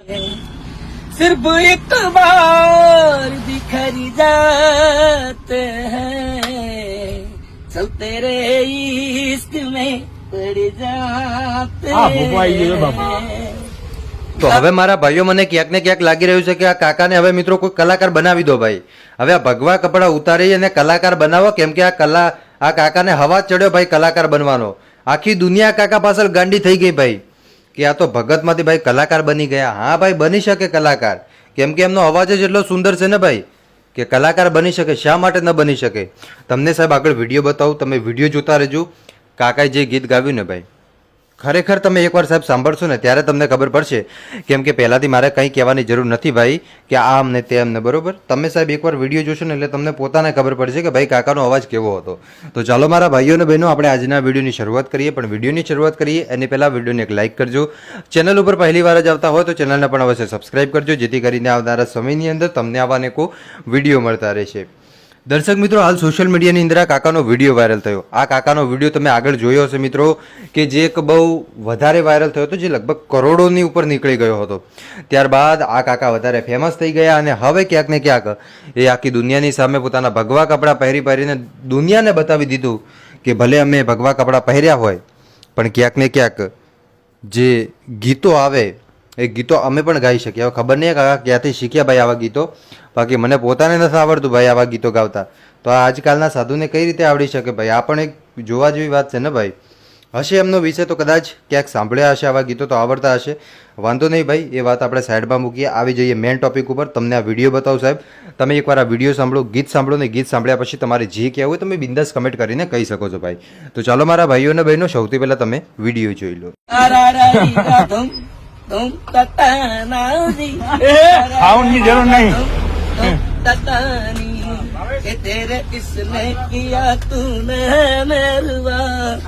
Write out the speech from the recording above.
सिर्फ एक बार बिखर जाते हैं चलते रे इश्क में पड़ जाते हैं। તો હવે મારા ભાઈઓ મને ક્યાંક ને ક્યાંક લાગી રહ્યું છે કે આ કાકાને હવે મિત્રો કોઈ કલાકાર બનાવી દો ભાઈ. હવે આ ભગવા કપડા ઉતારી અને કલાકાર બનાવો, કેમ કે આ કાકાને હવા ચડ્યો ભાઈ કલાકાર બનવાનો. આખી દુનિયા કાકા પાછળ ગાંડી થઈ ગઈ ભાઈ કે આ તો ભગતમાંથી ભાઈ કલાકાર બની ગયા. હા ભાઈ બની શકે કલાકાર, કેમ કે એમનો અવાજ જ એટલો સુંદર છે ને ભાઈ કે કલાકાર બની શકે. શા માટે ન બની શકે? તમને સાહેબ આગળ વિડીયો બતાવું, તમે વિડીયો જોતા રહેજો. કાકાએ જે ગીત ગાવ્યું ને ભાઈ, ખરેખર તમે એકવાર સાહેબ સાંભળશો ને ત્યારે તમને ખબર પડશે. કેમ કે પહેલાંથી મારે કંઈ કહેવાની જરૂર નથી ભાઈ કે આમ ને તેમ ને, બરોબર? તમે સાહેબ એકવાર વિડીયો જોશો ને એટલે તમને પોતાને ખબર પડશે કે ભાઈ કાકાનો અવાજ કેવો હતો. તો ચાલો મારા ભાઈઓ અને બહેનો, આપણે આજના વિડીયોની શરૂઆત કરીએ. પણ વિડીયોની શરૂઆત કરીએ એની પહેલાં વિડીયોને એક લાઇક કરજો. ચેનલ ઉપર પહેલી વાર જ આવતા હોય તો ચેનલને પણ અવશ્ય સબસ્ક્રાઇબ કરજો, જેથી કરીને આવનારા સમયની અંદર તમને આવા કો વિડીયો મળતા રહેશે. દર્શક મિત્રો, હાલ સોશિયલ મીડિયાની અંદર આ કાકાનો વિડીયો વાયરલ થયો. આ કાકાનો વિડીયો તમે આગળ જોયો હશે મિત્રો, કે જે એક બહુ વધારે વાયરલ થયો હતો, જે લગભગ કરોડોની ઉપર નીકળી ગયો હતો. ત્યારબાદ આ કાકા વધારે ફેમસ થઈ ગયા અને હવે ક્યાંક ને ક્યાંક એ આખી દુનિયાની સામે પોતાના ભગવા કપડાં પહેરીને દુનિયાને બતાવી દીધું કે ભલે અમે ભગવા કપડાં પહેર્યા હોય પણ ક્યાંક ને ક્યાંક જે ગીતો આવે એ ગીતો અમે પણ ગાઈ શકીએ. હવે ખબર નહીં કાકા ક્યાંથી શીખ્યા ભાઈ આવા ગીતો, બાકી મને પોતાને નથી આવડતું ભાઈ આવા ગીતો ગાવતા. તો આ આજકાલના સાધુને કઈ રીતે આવડી શકે ભાઈ? આ પણ એક જોવા જેવી વાત છે ને ભાઈ. હશે એમનો વિષય તો કદાચ ક્યાંક સાંભળ્યા હશે આવા ગીતો, તો આવડતા હશે. વાંધો નહીં ભાઈ, એ વાત આપણે સાઈડમાં મૂકીએ. આવી જઈએ મેઇન ટોપિક ઉપર. તમને આ વિડીયો બતાવું સાહેબ, તમે એકવાર આ વિડીયો સાંભળો, ગીત સાંભળો ને ગીત સાંભળ્યા પછી તમારે જે કહેવું હોય તમે બિંદાસ કમેન્ટ કરીને કહી શકો છો ભાઈ. તો ચાલો મારા ભાઈઓ અને બહેનો, સૌથી પહેલાં તમે વિડીયો જોઈ લો. સાઉન્ડની જરૂર નહીં. तेरे इसने किया तूने मेहरबान.